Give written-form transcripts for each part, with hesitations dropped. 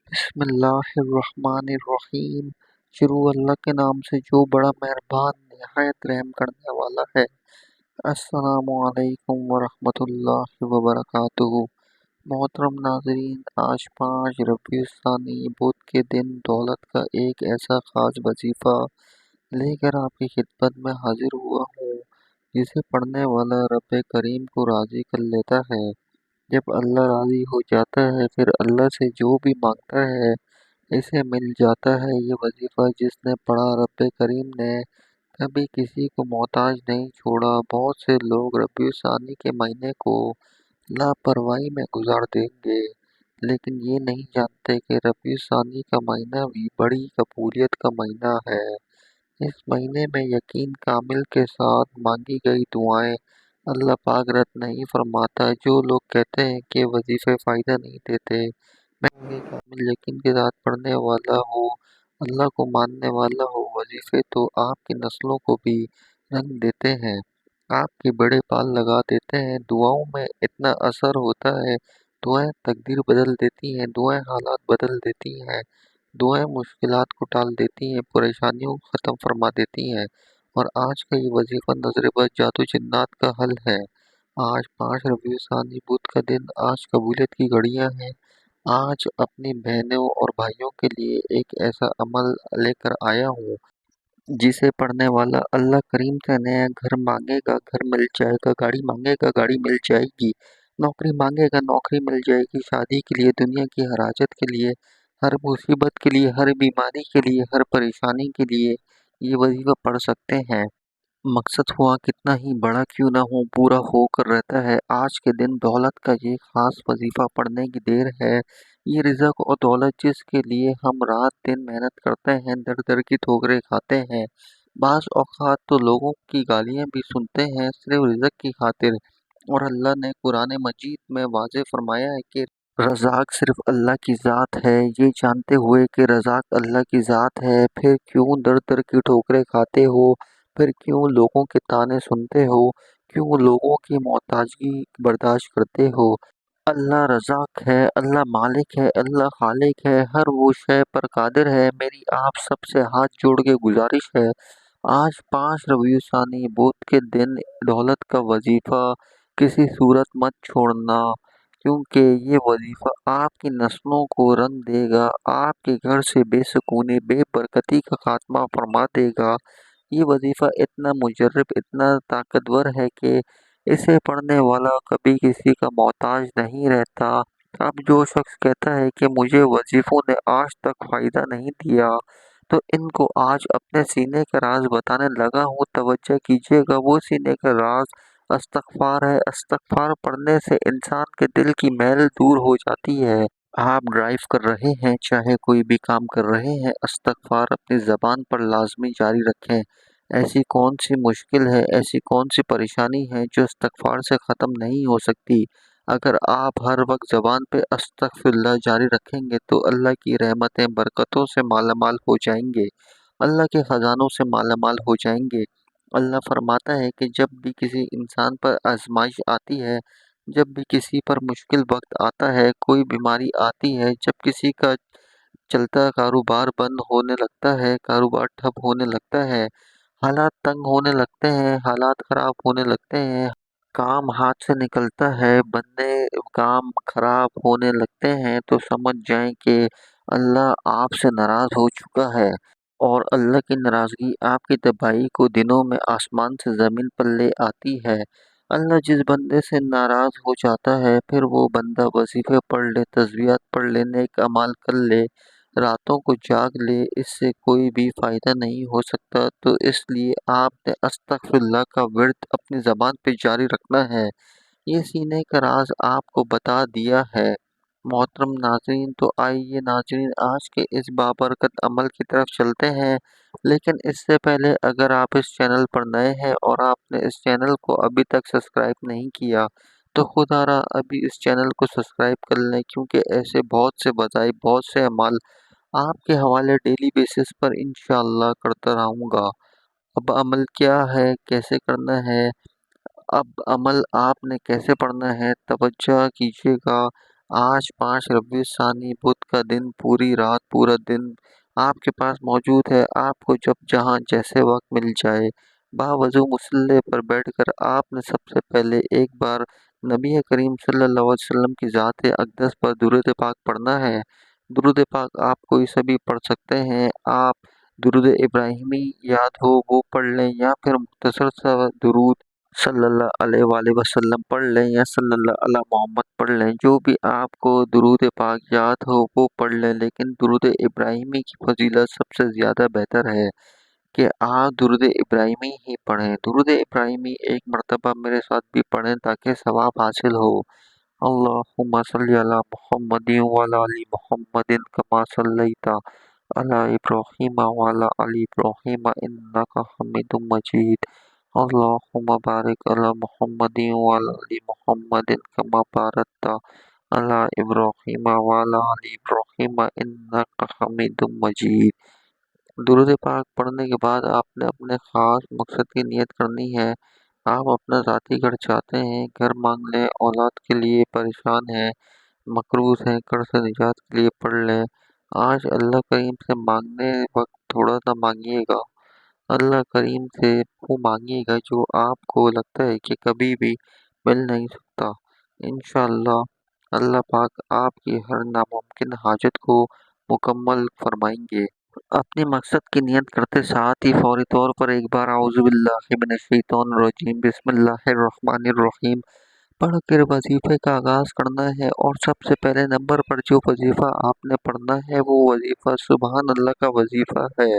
بسم اللہ الرحمن الرحیم۔ شروع اللہ کے نام سے جو بڑا مہربان نہایت رحم کرنے والا ہے۔ السلام علیکم ورحمۃ اللہ وبرکاتہ۔ محترم ناظرین، آج 5 ربیع الثانی بدھ کے دن دولت کا ایک ایسا خاص وظیفہ لے کر آپ کی خدمت میں حاضر ہوا ہوں جسے پڑھنے والا رب کریم کو راضی کر لیتا ہے۔ جب اللہ راضی ہو جاتا ہے پھر اللہ سے جو بھی مانگتا ہے اسے مل جاتا ہے۔ یہ وظیفہ جس نے پڑھا، رب کریم نے کبھی کسی کو محتاج نہیں چھوڑا۔ بہت سے لوگ ربیع الثانی کے مہینے کو لاپرواہی میں گزار دیں گے، لیکن یہ نہیں جانتے کہ ربیع الثانی کا مہینہ بھی بڑی قبولیت کا مہینہ ہے۔ اس مہینے میں یقین کامل کے ساتھ مانگی گئی دعائیں اللہ پاک رد نہیں فرماتا۔ جو لوگ کہتے ہیں کہ وظیفے فائدہ نہیں دیتے، میں یہ کامل یقین کے ساتھ پڑھنے والا ہوں، اللہ کو ماننے والا ہوں، وظیفے تو آپ کی نسلوں کو بھی رنگ دیتے ہیں، آپ کے بڑے بال لگا دیتے ہیں۔ دعاؤں میں اتنا اثر ہوتا ہے، دعائیں تقدیر بدل دیتی ہیں، دعائیں حالات بدل دیتی ہیں، دعائیں مشکلات کو ٹال دیتی ہیں، پریشانیوں کو ختم فرما دیتی ہیں۔ اور آج کا یہ وظیفہ نظر بد جادو جنات کا حل ہے۔ آج 5 ربیع الثانی بدھ کا دن، آج قبولیت کی گھڑیاں ہیں۔ آج اپنی بہنوں اور بھائیوں کے لیے ایک ایسا عمل لے کر آیا ہوں جسے پڑھنے والا اللہ کریم سے نیا گھر مانگے گا، گھر مل جائے گا، گاڑی مانگے گا، گاڑی مل جائے گی، نوکری مانگے گا، نوکری مل جائے گی، شادی کے لیے، دنیا کی ہر حاجت کے لیے، ہر مصیبت کے لیے، ہر بیماری کے لیے، ہر پریشانی کے لیے یہ وظیفہ پڑھ سکتے ہیں۔ مقصد ہوا کتنا ہی بڑا کیوں نہ ہو، پورا ہو کر رہتا ہے۔ آج کے دن دولت کا یہ خاص وظیفہ پڑھنے کی دیر ہے۔ یہ رزق اور دولت جس کے لیے ہم رات دن محنت کرتے ہیں، در در کی ٹھوکریں کھاتے ہیں، بعض اوقات تو لوگوں کی گالیاں بھی سنتے ہیں صرف رزق کی خاطر، اور اللہ نے قرآن مجید میں واضح فرمایا ہے کہ رزاق صرف اللہ کی ذات ہے۔ یہ جانتے ہوئے کہ رزاق اللہ کی ذات ہے، پھر کیوں در در کی ٹھوکریں کھاتے ہو، پھر کیوں لوگوں کے طعنے سنتے ہو، کیوں لوگوں کی محتاجگی برداشت کرتے ہو؟ اللہ رزاق ہے، اللہ مالک ہے، اللہ خالق ہے، ہر وہ شے پر قادر ہے۔ میری آپ سب سے ہاتھ جوڑ کے گزارش ہے، آج 5 ربیع الثانی بدھ کے دن دولت کا وظیفہ کسی صورت مت چھوڑنا، کیونکہ یہ وظیفہ آپ کی نسلوں کو رنگ دے گا، آپ کے گھر سے بے سکونی، بے برکتی کا خاتمہ فرما دے گا۔ یہ وظیفہ اتنا مجرب، اتنا طاقتور ہے کہ اسے پڑھنے والا کبھی کسی کا محتاج نہیں رہتا۔ اب جو شخص کہتا ہے کہ مجھے وظیفوں نے آج تک فائدہ نہیں دیا، تو ان کو آج اپنے سینے کا راز بتانے لگا ہوں۔ توجہ کیجیے گا، وہ سینے کا راز استغفار ہے۔ استغفار پڑھنے سے انسان کے دل کی میل دور ہو جاتی ہے۔ آپ ڈرائیو کر رہے ہیں، چاہے کوئی بھی کام کر رہے ہیں، استغفار اپنی زبان پر لازمی جاری رکھیں۔ ایسی کون سی مشکل ہے، ایسی کون سی پریشانی ہے جو استغفار سے ختم نہیں ہو سکتی؟ اگر آپ ہر وقت زبان پہ استغفر اللہ جاری رکھیں گے تو اللہ کی رحمتیں برکتوں سے مالا مال ہو جائیں گے، اللہ کے خزانوں سے مالا مال ہو جائیں گے۔ اللہ فرماتا ہے کہ جب بھی کسی انسان پر آزمائش آتی ہے، جب بھی کسی پر مشکل وقت آتا ہے، کوئی بیماری آتی ہے، جب کسی کا چلتا کاروبار بند ہونے لگتا ہے، کاروبار ٹھپ ہونے لگتا ہے، حالات تنگ ہونے لگتے ہیں، حالات خراب ہونے لگتے ہیں، کام ہاتھ سے نکلتا ہے، بندے کام خراب ہونے لگتے ہیں، تو سمجھ جائیں کہ اللہ آپ سے ناراض ہو چکا ہے، اور اللہ کی ناراضگی آپ کی تباہی کو دنوں میں آسمان سے زمین پر لے آتی ہے۔ اللہ جس بندے سے ناراض ہو جاتا ہے پھر وہ بندہ وظیفے پڑھ لے، تسبیحات پڑھ لے، نیک اعمال کر لے، راتوں کو جاگ لے، اس سے کوئی بھی فائدہ نہیں ہو سکتا۔ تو اس لیے آپ نے استغفر اللہ کا ورد اپنی زبان پہ جاری رکھنا ہے۔ یہ سینے کا راز آپ کو بتا دیا ہے۔ محترم ناظرین، تو آئیے ناظرین آج کے اس بابرکت عمل کی طرف چلتے ہیں، لیکن اس سے پہلے اگر آپ اس چینل پر نئے ہیں اور آپ نے اس چینل کو ابھی تک سبسکرائب نہیں کیا تو خدا را ابھی اس چینل کو سبسکرائب کر لیں، کیونکہ ایسے بہت سے وظائف، بہت سے اعمال آپ کے حوالے ڈیلی بیسس پر انشاءاللہ کرتا رہوں گا۔ اب عمل کیا ہے، کیسے کرنا ہے، اب عمل آپ نے کیسے پڑھنا ہے، توجہ کیجیے گا۔ آج 5 ربیع الثانی بدھ کا دن پوری رات پورا دن آپ کے پاس موجود ہے۔ آپ کو جب جہاں جیسے وقت مل جائے باوضو مصلی پر بیٹھ کر آپ نے سب سے پہلے ایک بار نبی کریم صلی اللہ علیہ وسلم کی ذات اقدس پر درود پاک پڑھنا ہے۔ درود پاک آپ کوئی سبھی پڑھ سکتے ہیں۔ آپ درود ابراہیمی یاد ہو وہ پڑھ لیں یا پھر مختصر سا درود صلی اللہ علیہ وآلہ وسلم پڑھ لیں یا صلی اللہ علیہ محمد پڑھ لیں، جو بھی آپ کو درود پاک یاد ہو وہ پڑھ لیں، لیکن درود ابراہیمی کی فضیلت سب سے زیادہ بہتر ہے کہ آپ درود ابراہیمی ہی پڑھیں۔ درود ابراہیمی ایک مرتبہ میرے ساتھ بھی پڑھیں تاکہ ثواب حاصل ہو۔ اللہم صلی علی محمد وعلی آل محمد کما صلیت علی ابراہیم وعلی آل ابراہیم انک حمید مجید۔ اللہم بارک علی محمد وعلی آل محمد کما بارکت علی ابراہیم وعلی آل ابراہیم انک حمید مجید۔ درود پاک پڑھنے کے بعد آپ نے اپنے خاص مقصد کی نیت کرنی ہے۔ آپ اپنا ذاتی گھر چاہتے ہیں، گھر مانگ لیں، اولاد کے لیے پریشان ہیں، مقروض ہیں، قرض سے نجات کے لیے پڑھ لیں۔ آج اللہ کریم سے مانگنے وقت تھوڑا سا مانگیے گا۔ اللہ کریم سے وہ مانگیے گا جو آپ کو لگتا ہے کہ کبھی بھی مل نہیں سکتا۔ انشاءاللہ اللہ پاک آپ کی ہر ناممکن حاجت کو مکمل فرمائیں گے۔ اپنے مقصد کی نیت کرتے ساتھ ہی فوری طور پر ایک بار اعوذ باللہ من الشیطان الرجیم بسم اللہ الرحمن الرحیم پڑھ کر وظیفے کا آغاز کرنا ہے، اور سب سے پہلے نمبر پر جو وظیفہ آپ نے پڑھنا ہے وہ وظیفہ سبحان اللہ کا وظیفہ ہے۔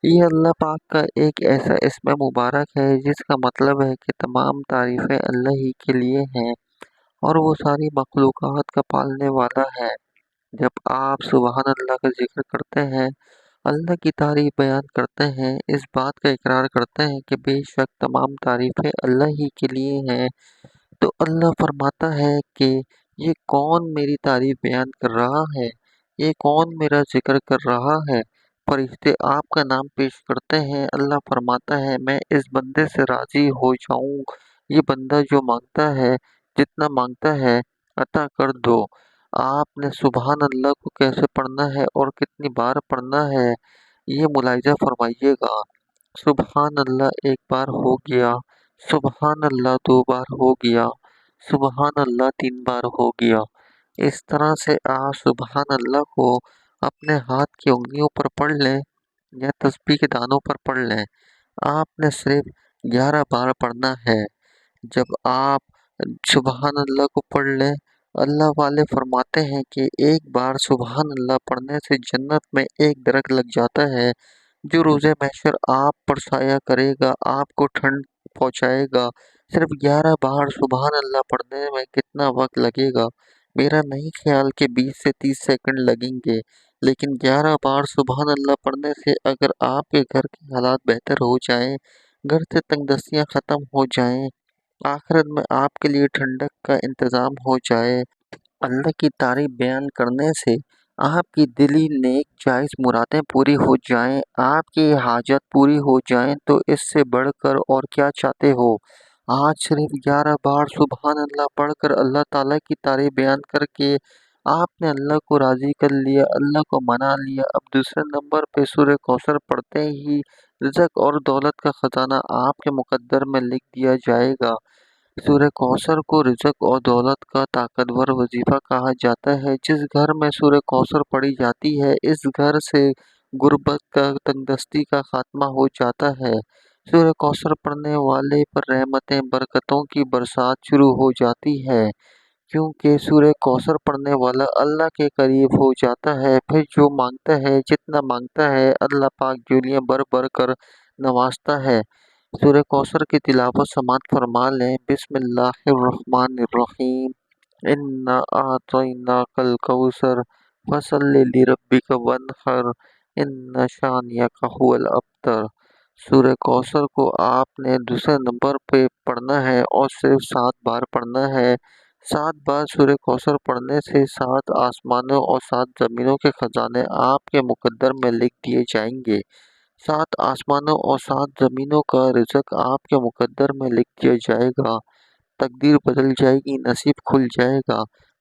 یہ اللہ پاک کا ایک ایسا اسم مبارک ہے جس کا مطلب ہے کہ تمام تعریفیں اللہ ہی کے لیے ہیں اور وہ ساری مخلوقات کا پالنے والا ہے۔ جب آپ سبحان اللہ کا ذکر کرتے ہیں، اللہ کی تعریف بیان کرتے ہیں، اس بات کا اقرار کرتے ہیں کہ بے شک تمام تعریفیں اللہ ہی کے لیے ہیں، تو اللہ فرماتا ہے کہ یہ کون میری تعریف بیان کر رہا ہے، یہ کون میرا ذکر کر رہا ہے۔ فرشتے آپ کا نام پیش کرتے ہیں، اللہ فرماتا ہے میں اس بندے سے راضی ہو جاؤں، یہ بندہ جو مانگتا ہے، جتنا مانگتا ہے عطا کر دو۔ آپ نے سبحان اللہ کو کیسے پڑھنا ہے اور کتنی بار پڑھنا ہے یہ ملاحظہ فرمائیے گا۔ سبحان اللہ ایک بار ہو گیا، سبحان اللہ 2 بار ہو گیا، سبحان اللہ 3 بار ہو گیا۔ اس طرح سے آپ سبحان اللہ کو اپنے ہاتھ کی انگلیوں پر پڑھ لیں یا تسبیح کے دانوں پر پڑھ لیں۔ آپ نے صرف 11 بار پڑھنا ہے۔ جب آپ سبحان اللہ کو پڑھ لیں، اللہ والے فرماتے ہیں کہ ایک بار سبحان اللہ پڑھنے سے جنت میں ایک درخت لگ جاتا ہے جو روز محشر آپ پر سایہ کرے گا، آپ کو ٹھنڈ پہنچائے گا۔ صرف 11 بار سبحان اللہ پڑھنے میں کتنا وقت لگے گا؟ میرا نہیں خیال کہ 20 سے 30 سیکنڈ لگیں گے، لیکن 11 بار سبحان اللہ پڑھنے سے اگر آپ کے گھر کے حالات بہتر ہو جائیں، گھر سے تنگ دستیاں ختم ہو جائیں، آخرت میں آپ کے لیے ٹھنڈک کا انتظام ہو جائے، اللہ کی تعریف بیان کرنے سے آپ کی دلی نیک جائز مرادیں پوری ہو جائیں، آپ کی حاجت پوری ہو جائیں، تو اس سے بڑھ کر اور کیا چاہتے ہو؟ آج صرف 11 بار سبحان اللہ پڑھ کر اللہ تعالیٰ کی تعریف بیان کر کے آپ نے اللہ کو راضی کر لیا، اللہ کو منا لیا۔ اب دوسرے نمبر پہ سورہ کوثر پڑھتے ہی رزق اور دولت کا خزانہ آپ کے مقدر میں لکھ دیا جائے گا۔ سورہ کوثر کو رزق اور دولت کا طاقتور وظیفہ کہا جاتا ہے۔ جس گھر میں سورہ کوثر پڑھی جاتی ہے، اس گھر سے غربت کا، تنگ دستی کا خاتمہ ہو جاتا ہے۔ سورہ کوثر پڑھنے والے پر رحمتیں، برکتوں کی برسات شروع ہو جاتی ہے، کیونکہ سورہ کوثر پڑھنے والا اللہ کے قریب ہو جاتا ہے۔ پھر جو مانگتا ہے، جتنا مانگتا ہے، اللہ پاک جولیاں بھر بھر کر نوازتا ہے۔ سورہ کوثر کی تلاوت سماعت فرما لیں۔ بسم اللہ الرحمن الرحیم انا اعطیناک الکوثر فصل لربک وانحر ان شانئک ھو الابتر۔ سورہ کوثر کو آپ نے دوسرے نمبر پہ پڑھنا ہے اور صرف 7 بار پڑھنا ہے۔ 7 بار سورہ کوثر پڑھنے سے 7 آسمانوں اور 7 زمینوں کے خزانے آپ کے مقدر میں لکھ دیے جائیں گے۔ 7 آسمانوں اور 7 زمینوں کا رزق آپ کے مقدر میں لکھ دیا جائے گا، تقدیر بدل جائے گی، نصیب کھل جائے گا۔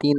3